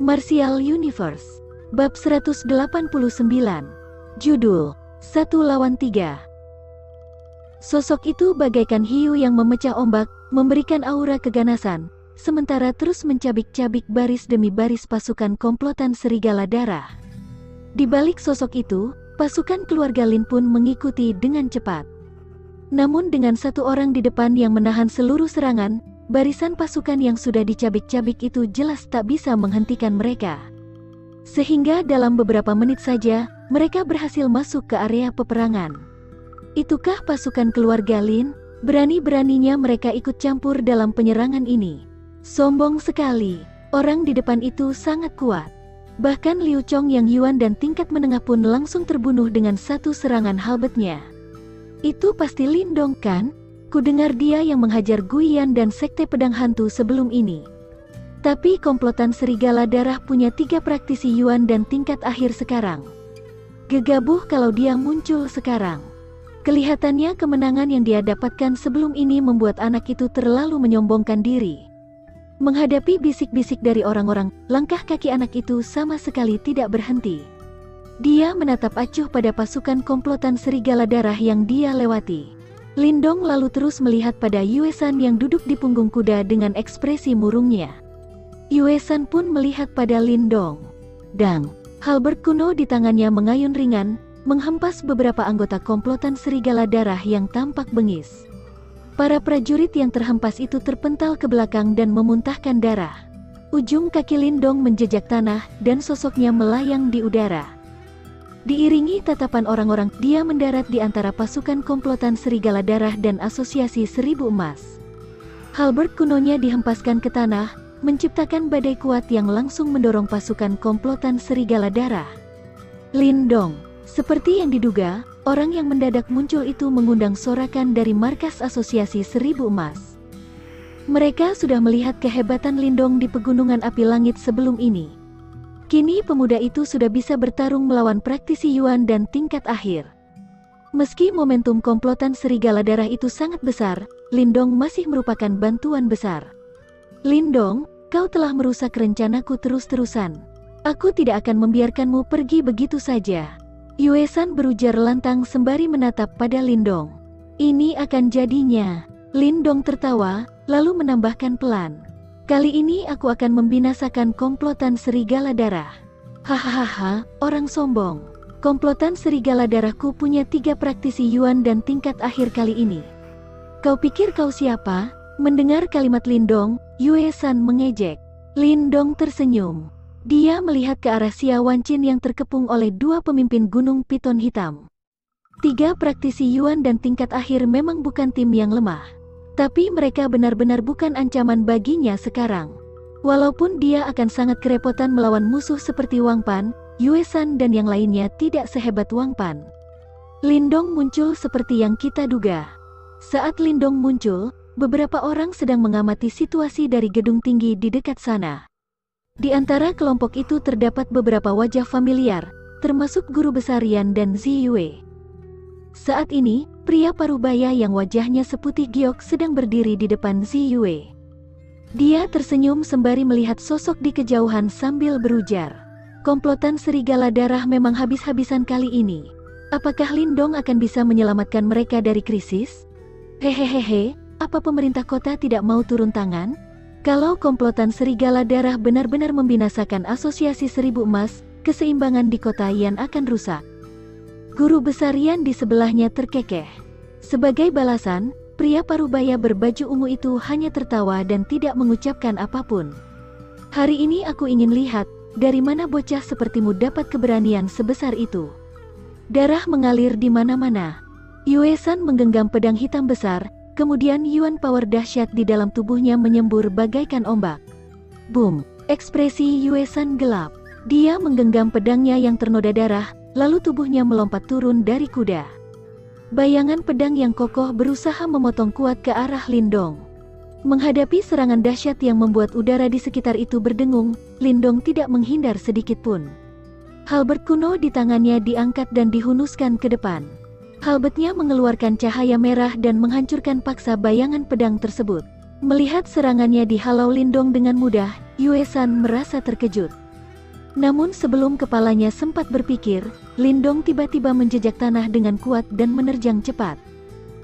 Martial Universe. Bab 189. Judul, 1 lawan 3. Sosok itu bagaikan hiu yang memecah ombak, memberikan aura keganasan, sementara terus mencabik-cabik baris demi baris pasukan komplotan serigala darah. Di balik sosok itu, pasukan keluarga Lin pun mengikuti dengan cepat. Namun dengan satu orang di depan yang menahan seluruh serangan, barisan pasukan yang sudah dicabik-cabik itu jelas tak bisa menghentikan mereka. Sehingga dalam beberapa menit saja, mereka berhasil masuk ke area peperangan. Itukah pasukan keluarga Lin? Berani-beraninya mereka ikut campur dalam penyerangan ini. Sombong sekali, orang di depan itu sangat kuat. Bahkan Liu Chong yang Yuan dan tingkat menengah pun langsung terbunuh dengan satu serangan halbetnya. Itu pasti Lin Dong kan? Kudengar dia yang menghajar Guiyan dan Sekte Pedang Hantu sebelum ini. Tapi komplotan serigala darah punya 3 praktisi Yuan dan tingkat akhir sekarang. Gegabah kalau dia muncul sekarang. Kelihatannya kemenangan yang dia dapatkan sebelum ini membuat anak itu terlalu menyombongkan diri. Menghadapi bisik-bisik dari orang-orang, langkah kaki anak itu sama sekali tidak berhenti. Dia menatap acuh pada pasukan komplotan serigala darah yang dia lewati. Lin Dong lalu terus melihat pada Yue San yang duduk di punggung kuda dengan ekspresi murungnya. Yue San pun melihat pada Lin Dong. Dang, halberd kuno di tangannya mengayun ringan, menghempas beberapa anggota komplotan serigala darah yang tampak bengis. Para prajurit yang terhempas itu terpental ke belakang dan memuntahkan darah. Ujung kaki Lin Dong menjejak tanah dan sosoknya melayang di udara. Diiringi tatapan orang-orang, dia mendarat di antara pasukan komplotan serigala darah dan asosiasi 1000 emas. Halberd kunonya dihempaskan ke tanah, menciptakan badai kuat yang langsung mendorong pasukan komplotan serigala darah. Lin Dong, seperti yang diduga, orang yang mendadak muncul itu mengundang sorakan dari markas asosiasi 1000 emas. Mereka sudah melihat kehebatan Lin Dong di pegunungan api langit sebelum ini. Kini pemuda itu sudah bisa bertarung melawan praktisi Yuan dan tingkat akhir. Meski momentum komplotan serigala darah itu sangat besar, Lin Dong masih merupakan bantuan besar. Lin Dong, kau telah merusak rencanaku terus-terusan. Aku tidak akan membiarkanmu pergi begitu saja. Yue San berujar lantang sembari menatap pada Lin Dong. Ini akan jadinya. Lin Dong tertawa, lalu menambahkan pelan. Kali ini aku akan membinasakan komplotan serigala darah. Hahaha, orang sombong. Komplotan serigala darahku punya 3 praktisi Yuan dan tingkat akhir kali ini. Kau pikir kau siapa? Mendengar kalimat Lin Dong, Yue San mengejek. Lin Dong tersenyum. Dia melihat ke arah Xia Wancin yang terkepung oleh 2 pemimpin gunung piton hitam. 3 praktisi Yuan dan tingkat akhir memang bukan tim yang lemah. Tapi mereka benar-benar bukan ancaman baginya sekarang. Walaupun dia akan sangat kerepotan melawan musuh seperti Wang Pan, Yue San dan yang lainnya tidak sehebat Wang Pan. Lin Dong muncul seperti yang kita duga. Saat Lin Dong muncul, beberapa orang sedang mengamati situasi dari gedung tinggi di dekat sana. Di antara kelompok itu terdapat beberapa wajah familiar, termasuk guru besar Yan dan Zi Yue. Saat ini, pria parubaya yang wajahnya seputih giok sedang berdiri di depan Zi Yue. Dia tersenyum sembari melihat sosok di kejauhan sambil berujar. Komplotan serigala darah memang habis-habisan kali ini. Apakah Lin Dong akan bisa menyelamatkan mereka dari krisis? Hehehehe, apa pemerintah kota tidak mau turun tangan? Kalau komplotan serigala darah benar-benar membinasakan asosiasi 1000 emas, keseimbangan di kota Yan akan rusak. Guru besar Yan di sebelahnya terkekeh. Sebagai balasan, pria parubaya berbaju ungu itu hanya tertawa dan tidak mengucapkan apapun. Hari ini aku ingin lihat, dari mana bocah sepertimu dapat keberanian sebesar itu. Darah mengalir di mana-mana. Yue San menggenggam pedang hitam besar, kemudian Yuan power dahsyat di dalam tubuhnya menyembur bagaikan ombak. Boom! Ekspresi Yue San gelap. Dia menggenggam pedangnya yang ternoda darah, lalu tubuhnya melompat turun dari kuda. Bayangan pedang yang kokoh berusaha memotong kuat ke arah Lin Dong. Menghadapi serangan dahsyat yang membuat udara di sekitar itu berdengung, Lin Dong tidak menghindar sedikit pun. Halberd kuno di tangannya diangkat dan dihunuskan ke depan. Halberdnya mengeluarkan cahaya merah dan menghancurkan paksa bayangan pedang tersebut. Melihat serangannya dihalau Lin Dong dengan mudah, Yue San merasa terkejut. Namun sebelum kepalanya sempat berpikir, Lindong tiba-tiba menjejak tanah dengan kuat dan menerjang cepat.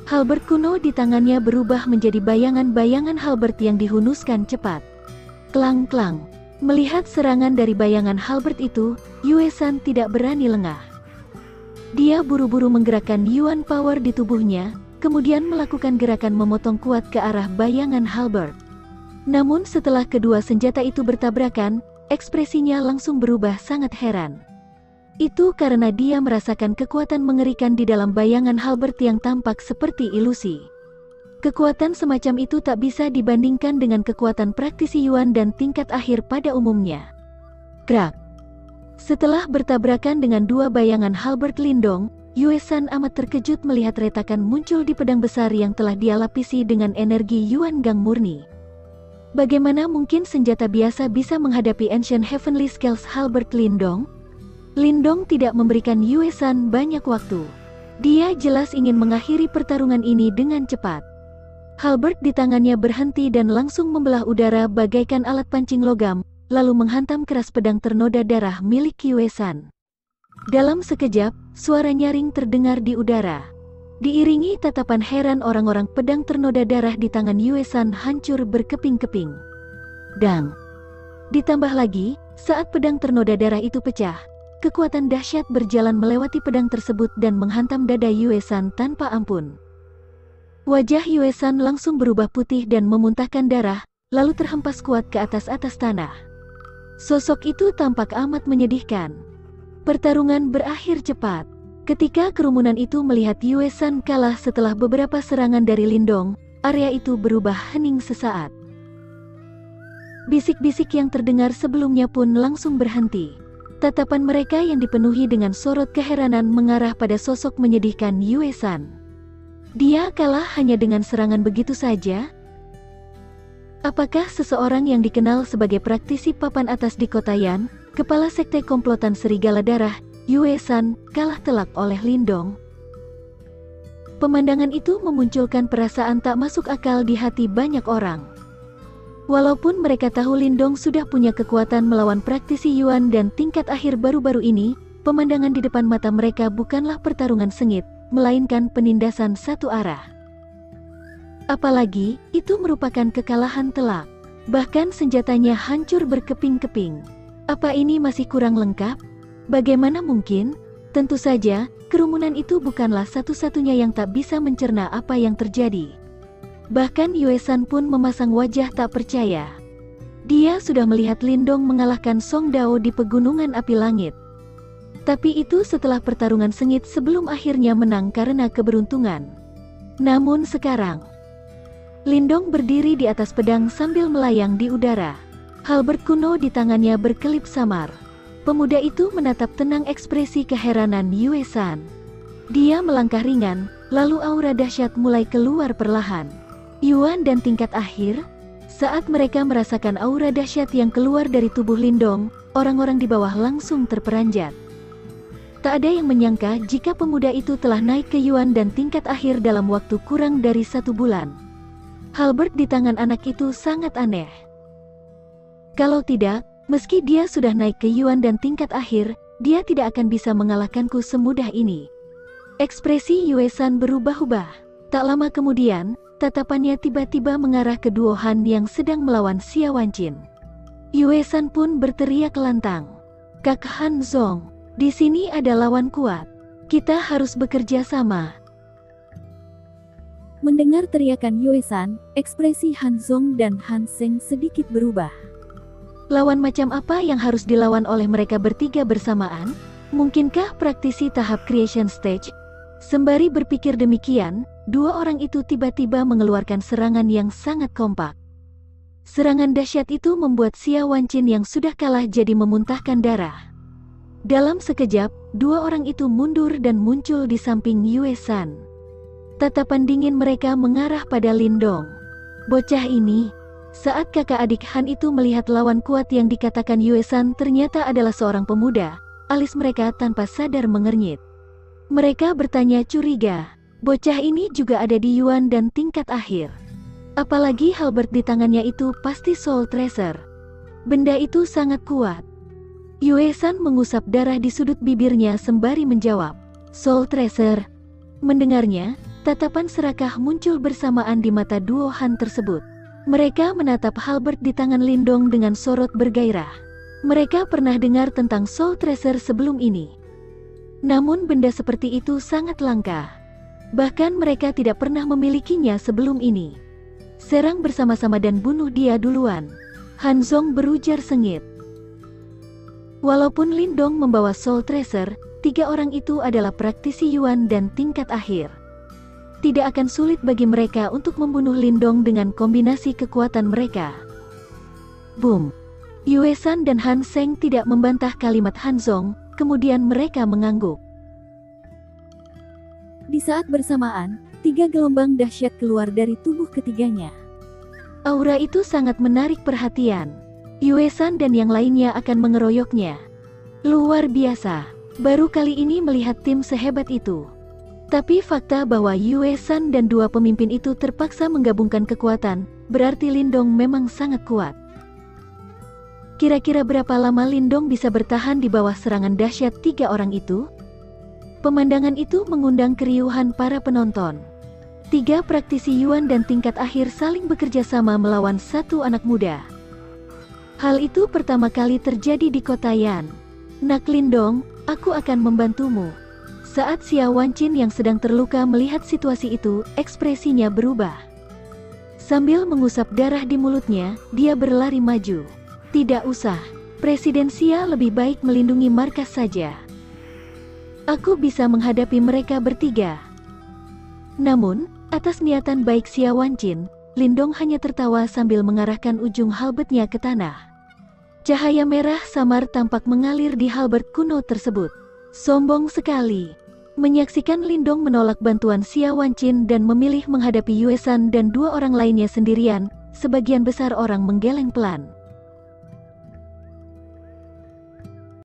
Halberd kuno di tangannya berubah menjadi bayangan-bayangan halberd yang dihunuskan cepat. Klang-klang. Melihat serangan dari bayangan halberd itu, Yue San tidak berani lengah. Dia buru-buru menggerakkan Yuan Power di tubuhnya, kemudian melakukan gerakan memotong kuat ke arah bayangan halberd. Namun setelah kedua senjata itu bertabrakan, ekspresinya langsung berubah sangat heran. Itu karena dia merasakan kekuatan mengerikan di dalam bayangan halberd yang tampak seperti ilusi. Kekuatan semacam itu tak bisa dibandingkan dengan kekuatan praktisi Yuan dan tingkat akhir pada umumnya. Krak. Setelah bertabrakan dengan dua bayangan halberd Lindong, Yue San amat terkejut melihat retakan muncul di pedang besar yang telah dia lapisi dengan energi Yuan Gang murni. Bagaimana mungkin senjata biasa bisa menghadapi Ancient Heavenly Scales halberd Lindong? Lindong tidak memberikan Yue San banyak waktu. Dia jelas ingin mengakhiri pertarungan ini dengan cepat. Halberd di tangannya berhenti dan langsung membelah udara bagaikan alat pancing logam, lalu menghantam keras pedang ternoda darah milik Yue San. Dalam sekejap, suara nyaring terdengar di udara. Diiringi tatapan heran orang-orang, pedang ternoda darah di tangan Yue San hancur berkeping-keping. Dang! Ditambah lagi, saat pedang ternoda darah itu pecah, kekuatan dahsyat berjalan melewati pedang tersebut dan menghantam dada Yue San tanpa ampun. Wajah Yue San langsung berubah putih dan memuntahkan darah, lalu terhempas kuat ke atas tanah. Sosok itu tampak amat menyedihkan. Pertarungan berakhir cepat. Ketika kerumunan itu melihat Yue San kalah setelah beberapa serangan dari Lindong, area itu berubah hening sesaat. Bisik-bisik yang terdengar sebelumnya pun langsung berhenti. Tatapan mereka yang dipenuhi dengan sorot keheranan mengarah pada sosok menyedihkan Yue San. Dia kalah hanya dengan serangan begitu saja? Apakah seseorang yang dikenal sebagai praktisi papan atas di kota Yan, kepala sekte komplotan Serigala Darah, Yue San, kalah telak oleh Lindong? Pemandangan itu memunculkan perasaan tak masuk akal di hati banyak orang. Walaupun mereka tahu Lindong sudah punya kekuatan melawan praktisi Yuan dan tingkat akhir baru-baru ini, pemandangan di depan mata mereka bukanlah pertarungan sengit, melainkan penindasan satu arah. Apalagi, itu merupakan kekalahan telak. Bahkan senjatanya hancur berkeping-keping. Apa ini masih kurang lengkap? Bagaimana mungkin? Tentu saja, kerumunan itu bukanlah satu-satunya yang tak bisa mencerna apa yang terjadi. Bahkan Yue San pun memasang wajah tak percaya. Dia sudah melihat Lindong mengalahkan Song Dao di Pegunungan Api Langit. Tapi itu setelah pertarungan sengit sebelum akhirnya menang karena keberuntungan. Namun sekarang, Lindong berdiri di atas pedang sambil melayang di udara. Halberd kuno di tangannya berkelip samar. Pemuda itu menatap tenang ekspresi keheranan Yue San. Dia melangkah ringan, lalu aura dahsyat mulai keluar perlahan. Yuan dan tingkat akhir. Saat mereka merasakan aura dahsyat yang keluar dari tubuh Lindong, orang-orang di bawah langsung terperanjat. Tak ada yang menyangka jika pemuda itu telah naik ke Yuan dan tingkat akhir dalam waktu kurang dari 1 bulan. Halberd di tangan anak itu sangat aneh. Kalau tidak, meski dia sudah naik ke Yuan dan tingkat akhir, dia tidak akan bisa mengalahkanku semudah ini. Ekspresi Yue San berubah-ubah. Tak lama kemudian, tatapannya tiba-tiba mengarah ke duo Han yang sedang melawan Xia Wanqin. Yue San pun berteriak lantang. "Kak Han Zong, di sini ada lawan kuat. Kita harus bekerja sama." Mendengar teriakan Yue San, ekspresi Han Zong dan Han Seng sedikit berubah. Lawan macam apa yang harus dilawan oleh mereka bertiga bersamaan? Mungkinkah praktisi tahap creation stage? Sembari berpikir demikian, dua orang itu tiba-tiba mengeluarkan serangan yang sangat kompak. Serangan dahsyat itu membuat Xia Wanqin yang sudah kalah jadi memuntahkan darah. Dalam sekejap, dua orang itu mundur dan muncul di samping Yue San. Tatapan dingin mereka mengarah pada Lindong. Bocah ini. Saat kakak adik Han itu melihat lawan kuat yang dikatakan Yue San ternyata adalah seorang pemuda, alis mereka tanpa sadar mengernyit. Mereka bertanya curiga, bocah ini juga ada di Yuan dan tingkat akhir. Apalagi halberd di tangannya itu pasti Soul Tracer. Benda itu sangat kuat. Yue San mengusap darah di sudut bibirnya sembari menjawab, "Soul Tracer." Mendengarnya, tatapan serakah muncul bersamaan di mata duo Han tersebut. Mereka menatap halberd di tangan Lindong dengan sorot bergairah. Mereka pernah dengar tentang Soul Tracer sebelum ini. Namun benda seperti itu sangat langka. Bahkan mereka tidak pernah memilikinya sebelum ini. "Serang bersama-sama dan bunuh dia duluan," Han Zong berujar sengit. Walaupun Lindong membawa Soul Tracer, 3 orang itu adalah praktisi Yuan dan tingkat akhir. Tidak akan sulit bagi mereka untuk membunuh Lindong dengan kombinasi kekuatan mereka. Boom! Yue San dan Han Seng tidak membantah kalimat Han Zong, kemudian mereka mengangguk. Di saat bersamaan, 3 gelombang dahsyat keluar dari tubuh ketiganya. Aura itu sangat menarik perhatian. Yue San dan yang lainnya akan mengeroyoknya. Luar biasa, baru kali ini melihat tim sehebat itu. Tapi fakta bahwa Yue San dan 2 pemimpin itu terpaksa menggabungkan kekuatan, berarti Lindong memang sangat kuat. Kira-kira berapa lama Lindong bisa bertahan di bawah serangan dahsyat 3 orang itu? Pemandangan itu mengundang keriuhan para penonton. 3 praktisi Yuan dan tingkat akhir saling bekerja sama melawan 1 anak muda. Hal itu pertama kali terjadi di kota Yan. "Nak Lindong, aku akan membantumu." Saat Xia Wanqin yang sedang terluka melihat situasi itu, ekspresinya berubah. Sambil mengusap darah di mulutnya, dia berlari maju. "Tidak usah, Presiden Xia lebih baik melindungi markas saja. Aku bisa menghadapi mereka bertiga." Namun, atas niatan baik Xia Wanqin, Lindong hanya tertawa sambil mengarahkan ujung halberdnya ke tanah. Cahaya merah samar tampak mengalir di halberd kuno tersebut. Sombong sekali. Menyaksikan Lindong menolak bantuan Xia Wanqin dan memilih menghadapi Yue San dan 2 orang lainnya sendirian, sebagian besar orang menggeleng pelan.